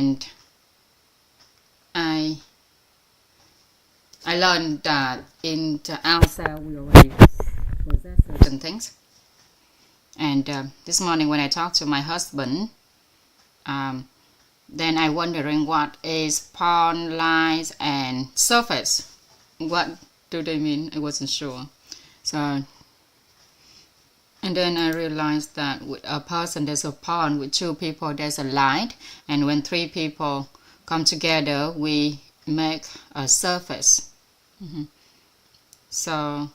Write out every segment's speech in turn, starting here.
and I learned that in ourselves we already possess certain things. And this morning when I talked to my husband, then I wondering what is pawn, lies, and surface. What do they mean? I wasn't sure. So, and then I realized that with a person there's a pawn, with two people there's a light, and when three people come together we make a surface. So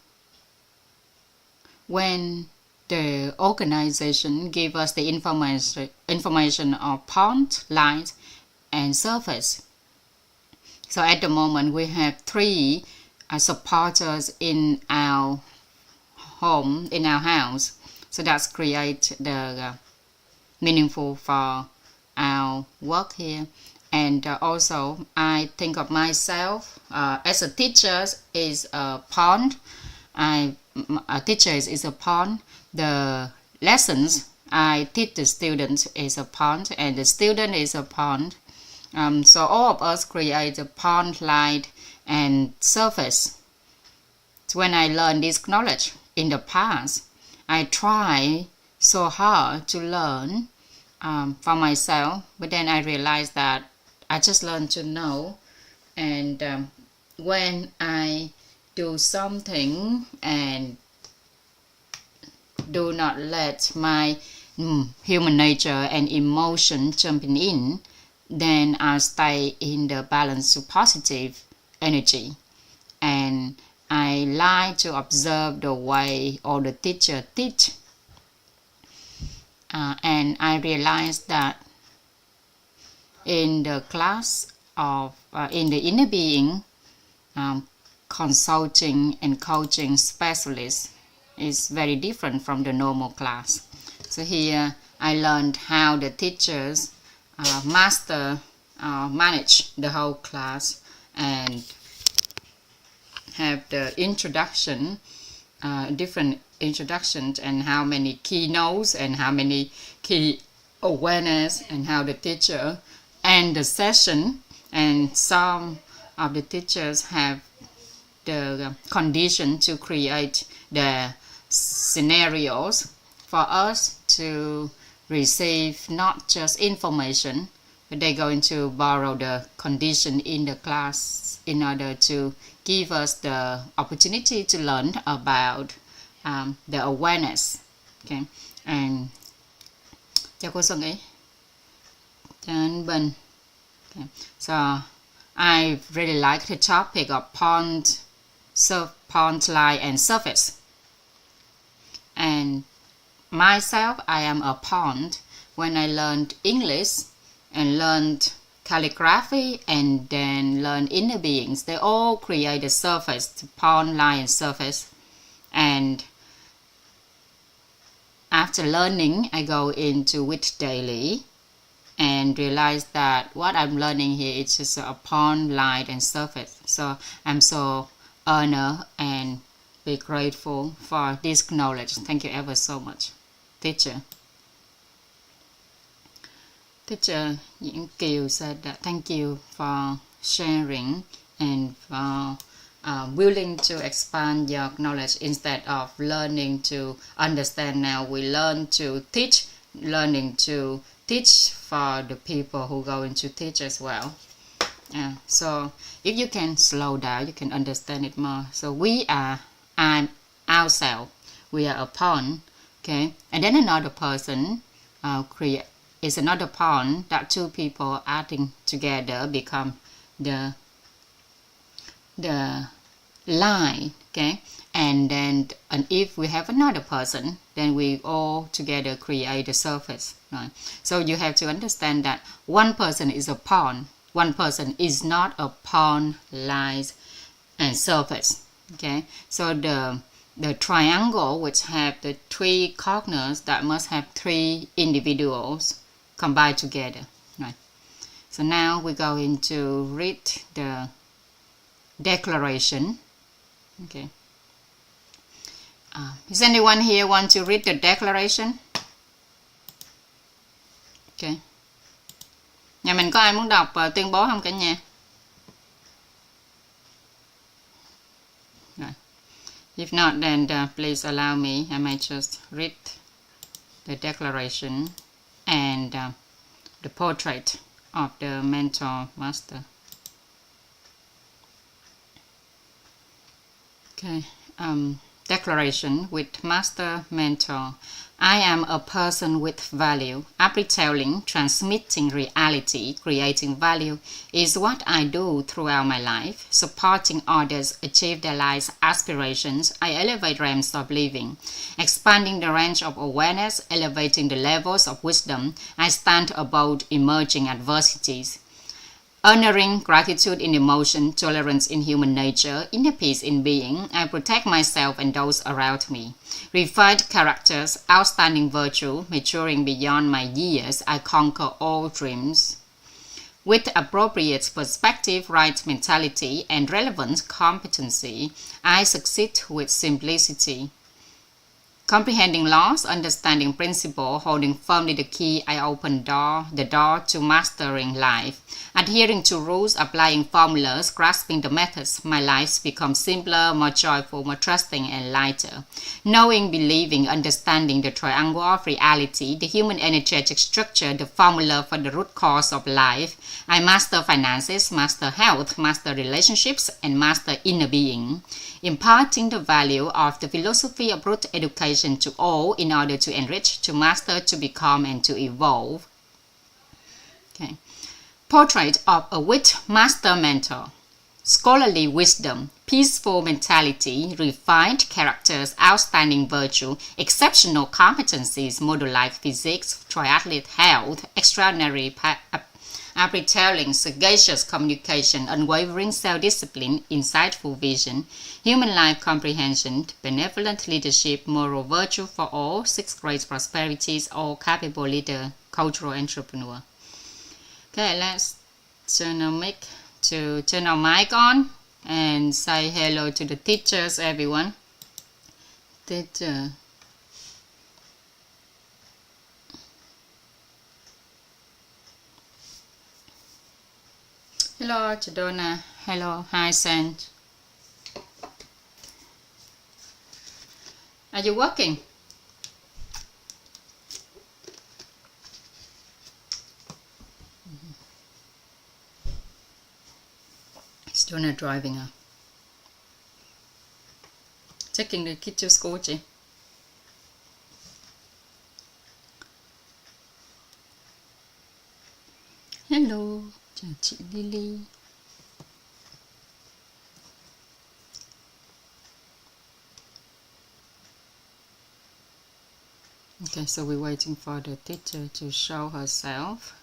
when the organization give us the information of pawn, light, and surface. So at the moment we have three supporters in our home, in our house. So that's create the meaningful for our work here. And also I think of myself as a teacher is a pawn. A teacher is a pawn. The lessons I teach the students is a pawn, and the student is a pawn. So all of us create a pawn, light, and surface. So when I learned this knowledge in the past, I try so hard to learn for myself, but then I realized that I just learned to know, and when I do something and do not let my human nature and emotion jumping in, then I stay in the balance to positive energy. And I like to observe the way all the teacher teach. And I realized that in the class of, in the inner being, consulting and coaching specialist is very different from the normal class. So here I learned how the teachers manage the whole class and have the introduction, different introductions, and how many keynotes and how many key awareness, and how the teacher end the session. And some of the teachers have the condition to create the scenarios for us to receive not just information, but they're going to borrow the condition in the class in order to give us the opportunity to learn about the awareness. Okay, and chào cô Xuân Ý, chào anh Bình. Okay. So I really like the topic of pawn, light, and surface. And myself, I am a pawn. When I learned English and learned calligraphy and then learned inner beings, they all create a surface, pawn, light, and surface. And after learning, I go into Wit Daily and realize that what I'm learning here is just a pawn, light, and surface. So I'm so honored and be grateful for this knowledge. Thank you ever so much, teacher. Teacher Diễn Kiều said that thank you for sharing and for willing to expand your knowledge instead of learning to understand. Now we learn to teach, learning to teach for the people who are going to teach as well. So if you can slow down, you can understand it more. So we are ourselves, we are a pawn, okay, and then another person is another pawn that two people adding together become the line, okay, and if we have another person, then we all together create a surface, right? So you have to understand that one person is a pawn, one person is not a pawn, light, and surface. Okay, so the triangle which have the three corners, that must have three individuals combined together, right? So now we're going to read the declaration. Okay. Is anyone here want to read the declaration? Okay. Nhà mình có ai muốn đọc tuyên bố không cả nhà? Rồi. If not, then please allow me. I might just read the declaration and the portrait of the mentor master. Okay. Declaration with Master Mentor. I am a person with value. Storytelling, transmitting reality, creating value is what I do throughout my life. Supporting others achieve their life's aspirations, I elevate realms of living. Expanding the range of awareness, elevating the levels of wisdom, I stand above emerging adversities. Honoring gratitude in emotion, tolerance in human nature, inner peace in being, I protect myself and those around me. Refined characters, outstanding virtue, maturing beyond my years, I conquer all dreams. With appropriate perspective, right mentality, and relevant competency, I succeed with simplicity. Comprehending laws, understanding principle, holding firmly the key, I open the door to mastering life. Adhering to rules, applying formulas, grasping the methods, my life becomes simpler, more joyful, more trusting, and lighter. Knowing, believing, understanding the triangle of reality, the human energetic structure, the formula for the root cause of life, I master finances, master health, master relationships, and master inner being. Imparting the value of the philosophy of root education to all in order to enrich, to master, to become, and to evolve. Okay. Portrait of a wit master mentor. Scholarly wisdom, peaceful mentality, refined characters, outstanding virtue, exceptional competencies, model-like physics, triathlete health, extraordinary storytelling, sagacious communication, unwavering self-discipline, insightful vision, human life comprehension, benevolent leadership, moral virtue for all, 6 great prosperities, all capable leader, cultural entrepreneur. Okay, let's turn our mic on and say hello to the teachers, everyone. Teacher. Hello, Chidona. Hello, hi, Sant. Are you working? Is Donna driving up? Taking the kid to school, chị. Hello, chào chị Lily. Okay, so we're waiting for the teacher to show herself.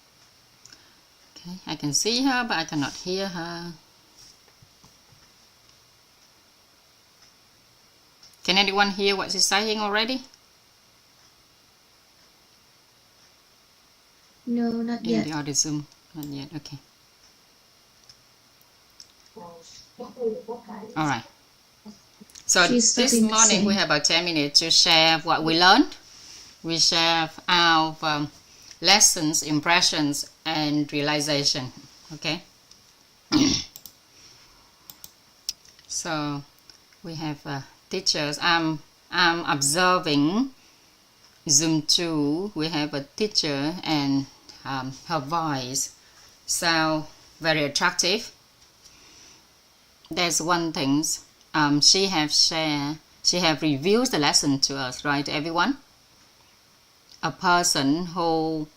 Okay, I can see her, but I cannot hear her. Can anyone hear what she's saying already? No, not yet. In the other Zoom, not yet. Okay. All right. So this morning we have about 10 minutes to share what we learned. We share our lessons, impressions, and realization. Okay. So we have teachers. I'm observing Zoom 2. We have a teacher and her voice sound very attractive. There's one thing she have reviewed the lesson to us, right, everyone? A person who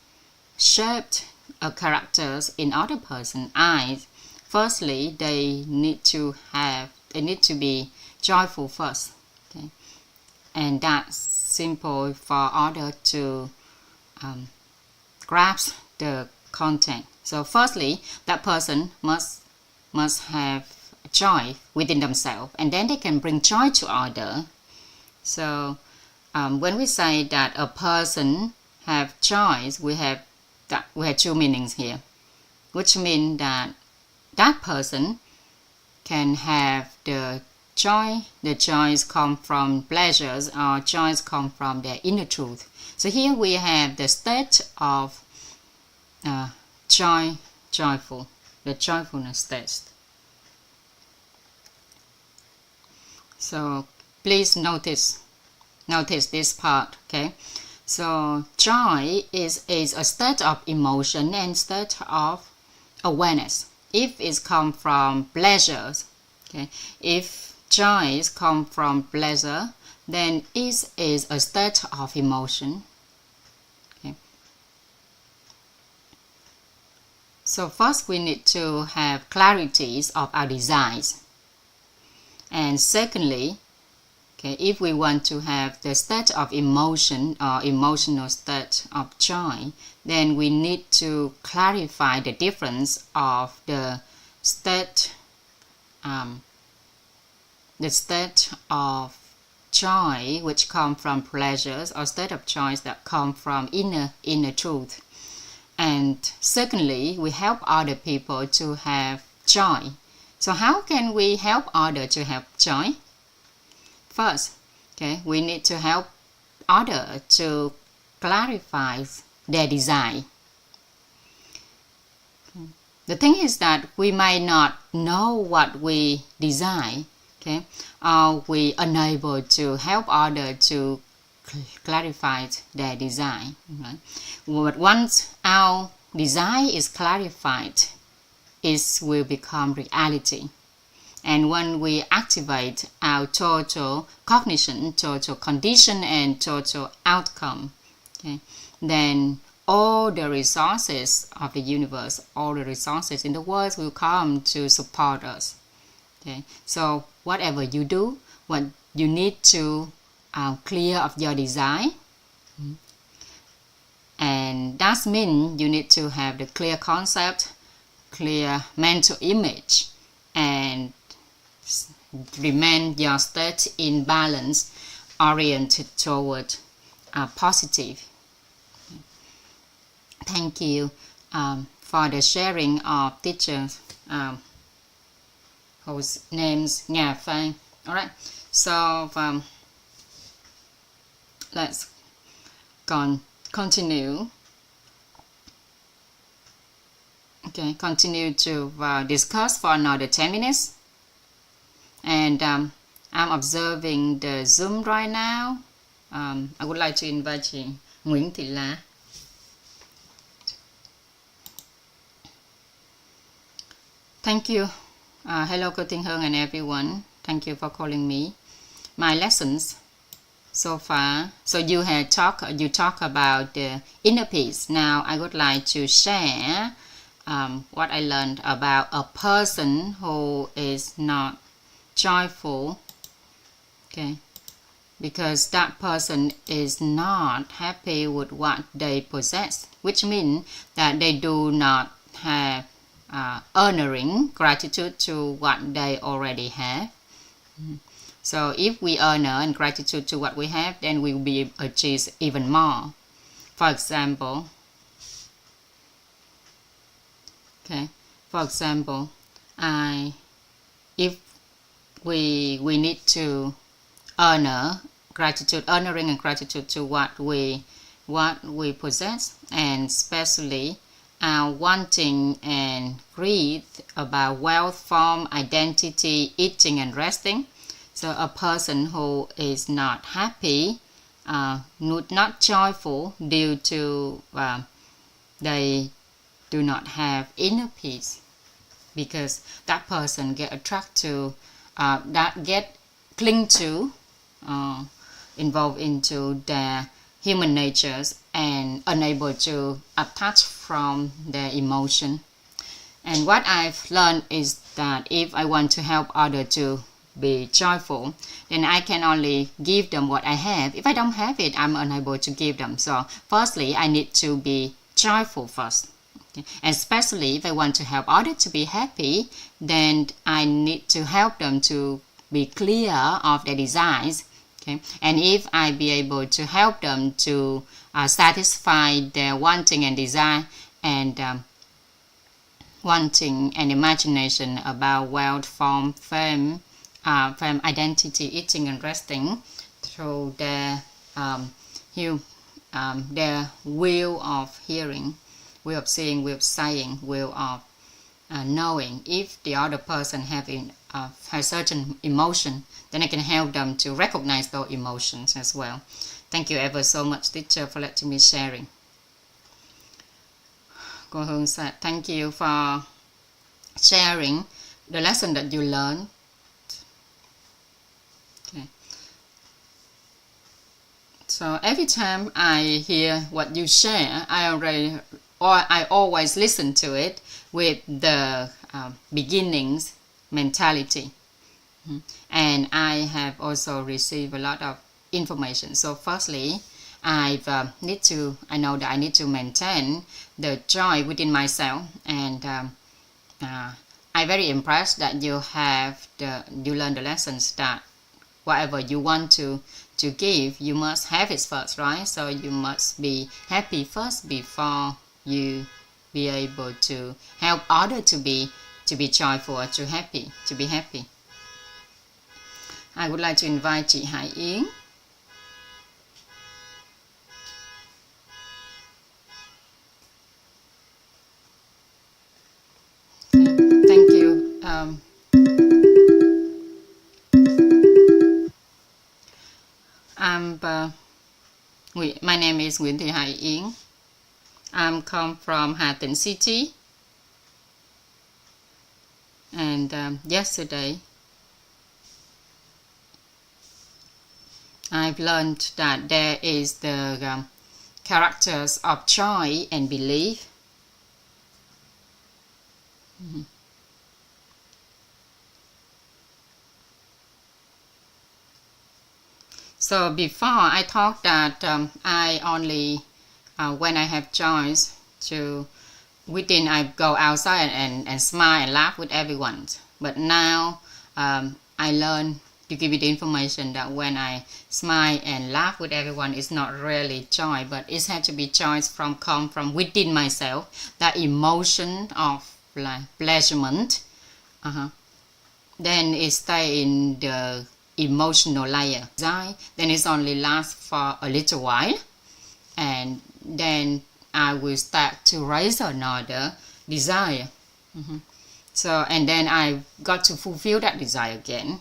shaped a characters in other person's eyes. Firstly, they need to be joyful first, okay, and that's simple for order to grasp the content. So firstly, that person must have joy within themselves, and then they can bring joy to others. So when we say that a person have joy, we have 2 meanings here, which mean that that person can have the joy. The joys come from pleasures, or joys come from their inner truth. So here we have the state of joyful, the joyfulness state. So please notice this part, okay? So joy is a state of emotion and state of awareness. If it comes from pleasures, okay, if joy comes from pleasure, then it is a state of emotion. Okay. So first we need to have clarities of our desires. And secondly, okay, if we want to have the state of emotion or emotional state of joy, then we need to clarify the difference of the state of joy which come from pleasures, or state of joy that come from inner truth. And secondly, we help other people to have joy. So how can we help others to have joy? First, okay, we need to help others to clarify their desire. The thing is that we might not know what we desire, okay, or we are unable to help others to clarify their desire. Right? But once our desire is clarified, it will become reality. And when we activate our total cognition, total condition, and total outcome, okay, then all the resources of the universe, all the resources in the world will come to support us. Okay, so whatever you do, what you need to clear of your desire, and that means you need to have the clear concept, clear mental image, and remain your state in balance, oriented toward positive. Thank you for the sharing of teachers whose names Nga Phan. All right, so let's continue. Okay, continue to discuss for another 10 minutes. And I'm observing the Zoom right now. I would like to invite you, Nguyễn Thị Lá. Thank you. Hello, Cô Thiên Hương and everyone. Thank you for calling me. My lessons so far. So you talk about the inner peace. Now I would like to share what I learned about a person who is not joyful, okay, because that person is not happy with what they possess, which means that they do not have honoring gratitude to what they already have. So if we honor and gratitude to what we have, then we will be achieve even more. For example, if we need to honoring and gratitude to what we possess, and especially wanting and greed about wealth, form, identity, eating and resting. So a person who is not happy, not joyful due to they do not have inner peace, because that person get attracted to, cling to, involved into their human natures and unable to attach from their emotion. And what I've learned is that if I want to help others to be joyful, then I can only give them what I have. If I don't have it, I'm unable to give them. So firstly, I need to be joyful first. Okay? Especially if I want to help others to be happy, then I need to help them to be clear of their desires. Okay? And if I be able to help them to satisfy their wanting and desire, and wanting and imagination about wealth, form, fame, identity, eating and resting, through their will of hearing, way of seeing, way of saying, way of knowing. If the other person has certain emotion, then I can help them to recognize those emotions as well. Thank you ever so much, teacher, for letting me sharing. Cô Hương said, thank you for sharing the lesson that you learned. Okay. So every time I hear what you share, I always listen to it with the beginnings mentality. And I have also received a lot of information. So firstly, I know that I need to maintain the joy within myself, and I'm very impressed that you learn the lessons that whatever you want to give, you must have it first, right? So you must be happy first before you be able to help others to be joyful or to be happy. I would like to invite chị Hải Yến. Thank you. My name is Nguyễn Thị Hải Yến. I'm come from Hà Tĩnh City. And yesterday, I've learned that there is the characters of joy and belief. So before I thought that I only, when I have joys within, I go outside and smile and laugh with everyone. But now I learn to give you the information that when I smile and laugh with everyone, it's not really joy, but it has to be joy come from within myself. That emotion of like pleasurement, then it stay in the emotional layer. Then it only lasts for a little while, and then I will start to raise another desire. So, and then I got to fulfill that desire again.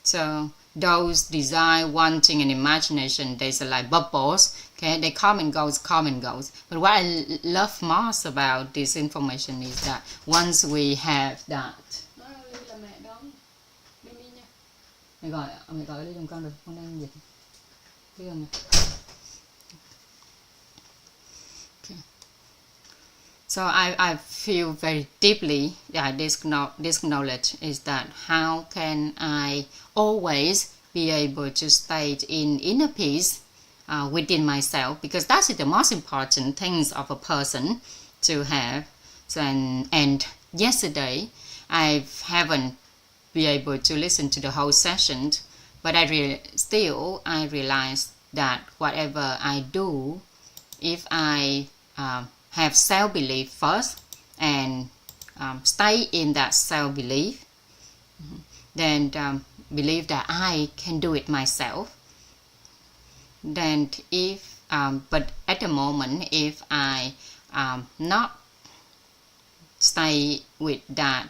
So those desire, wanting, and imagination, there's like bubbles. Okay, they come and goes. But what I love most about this information is that once we have that. Mày gọi đi giùm con được, con đang dịch. Okay. So I feel very deeply that this knowledge is that how can I always be able to stay in inner peace within myself, because that's the most important things of a person to have. So and yesterday I haven't been able to listen to the whole session, but I realized that whatever I do, if I have self-belief first and stay in that self-belief, then believe that I can do it myself. Then if but at the moment, if I not stay with that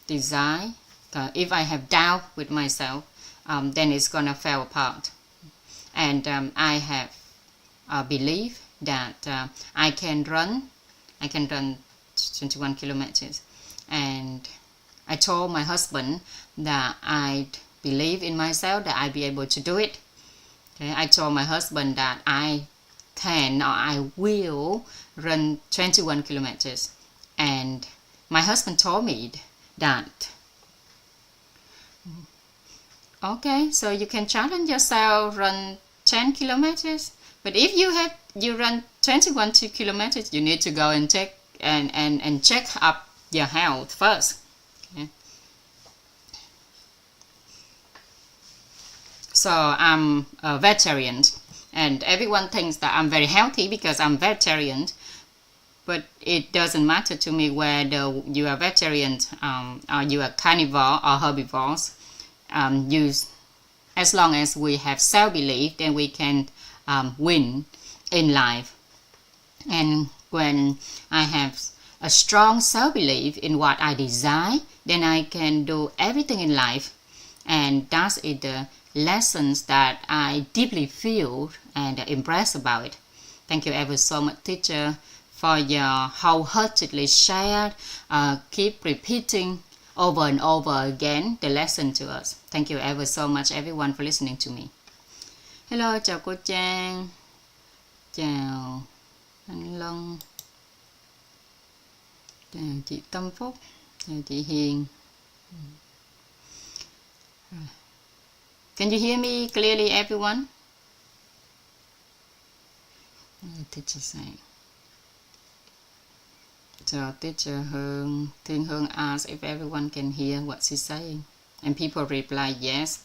desire, if I have doubt with myself, then it's gonna fall apart. And I have belief that I can run 21 kilometers, and I told my husband that I believe in myself, that I'd be able to do it. Okay? I told my husband that I can or I will run 21 kilometers, and my husband told me that okay, so you can challenge yourself, run 10 kilometers, but if you run 21 kilometers, you need to go and check up your health first. Okay? So I'm a vegetarian, and everyone thinks that I'm very healthy because I'm vegetarian, but it doesn't matter to me whether you are vegetarian or you are carnivore or herbivores. As long as we have self-belief, then we can win in life. And When I have a strong self-belief in what I desire, then I can do everything in life. And that is the lessons that I deeply feel and impressed about it. Thank you ever so much, teacher, for your wholeheartedly shared, keep repeating over and over again the lesson to us. Thank you ever so much, everyone, for listening to me. Hello, chào cô Trang, chào anh Lân, chào chị Tâm Phúc, chào chị Hiền. Can you hear me clearly, everyone? Teacher saying. So teacher Thiên Hương asked if everyone can hear what she's saying, and people reply yes.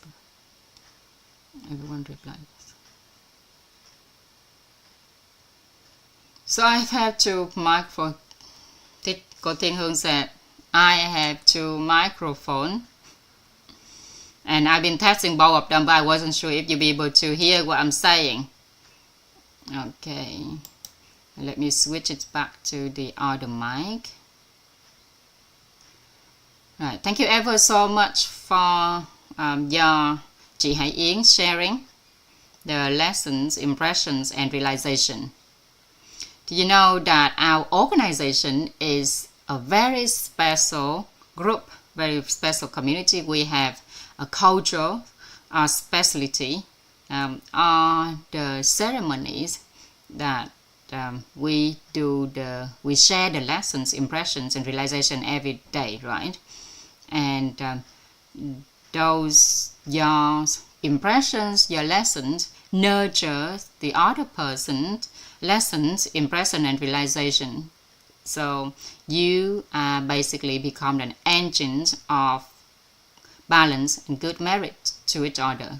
Everyone replied yes. So I have two microphones. Cô Thiên Hương said, I have two microphones. And I've been testing both of them, but I wasn't sure if you'll be able to hear what I'm saying. Okay. Let me switch it back to the other mic. Right. Thank you ever so much for your chị Hải Yến sharing the lessons, impressions, and realization. Do you know that our organization is a very special group, very special community? We have a culture, our specialty are the ceremonies that we share the lessons, impressions, and realization every day, right? And those your impressions, your lessons nurture the other person's lessons, impression, and realization. So you basically become an engine of balance and good merit to each other.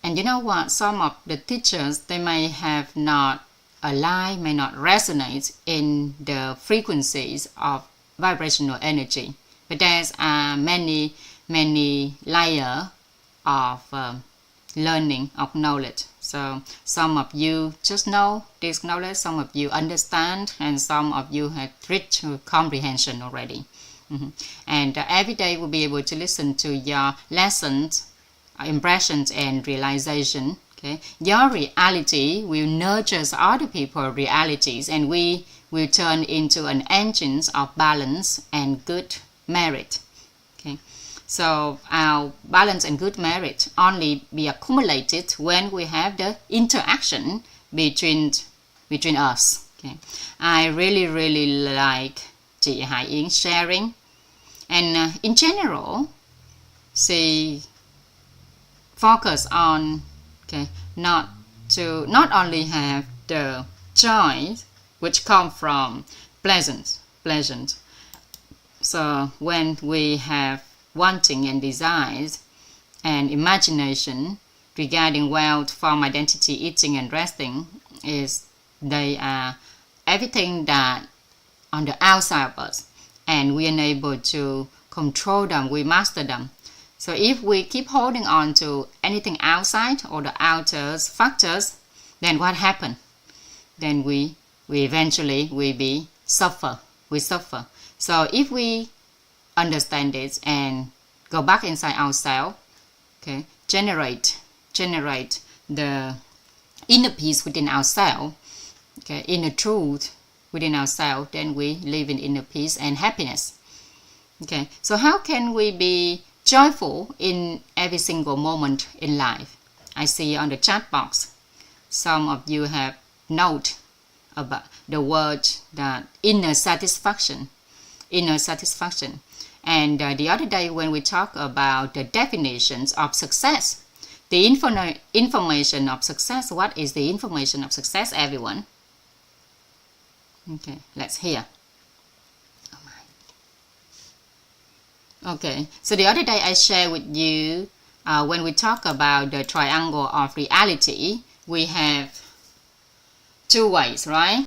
And you know what? Some of the teachers, they may have not aligned, may not resonate in the frequencies of vibrational energy. But there's many layers of learning, of knowledge. So some of you just know this knowledge, some of you understand, and some of you have rich comprehension already. And every day we'll be able to listen to your lessons, impressions, and realization. Okay, your reality will nurture other people's realities, and we will turn into an engine of balance and good merit. Okay, so our balance and good merit only be accumulated when we have the interaction between us. Okay, I really like chị Hải Yến sharing, and in general, she focus on not only have the joy which come from pleasant. So when we have wanting and desires and imagination regarding wealth, form, identity, eating and resting, they are everything that on the outside of us, and we are able to control them, we master them. So if we keep holding on to anything outside or the outer factors, then what happens? Then we eventually suffer. So if we understand this and go back inside ourselves, okay, generate the inner peace within ourselves, okay, inner truth within ourselves, then we live in inner peace and happiness. Okay, so how can we be joyful in every single moment in life? I see on the chat box, some of you have note about the word that inner satisfaction. And the other day when we talk about the definitions of success, the information of success, what is the information of success, everyone? Okay, let's hear. Okay, so the other day I shared with you when we talk about the triangle of reality, we have two ways, right?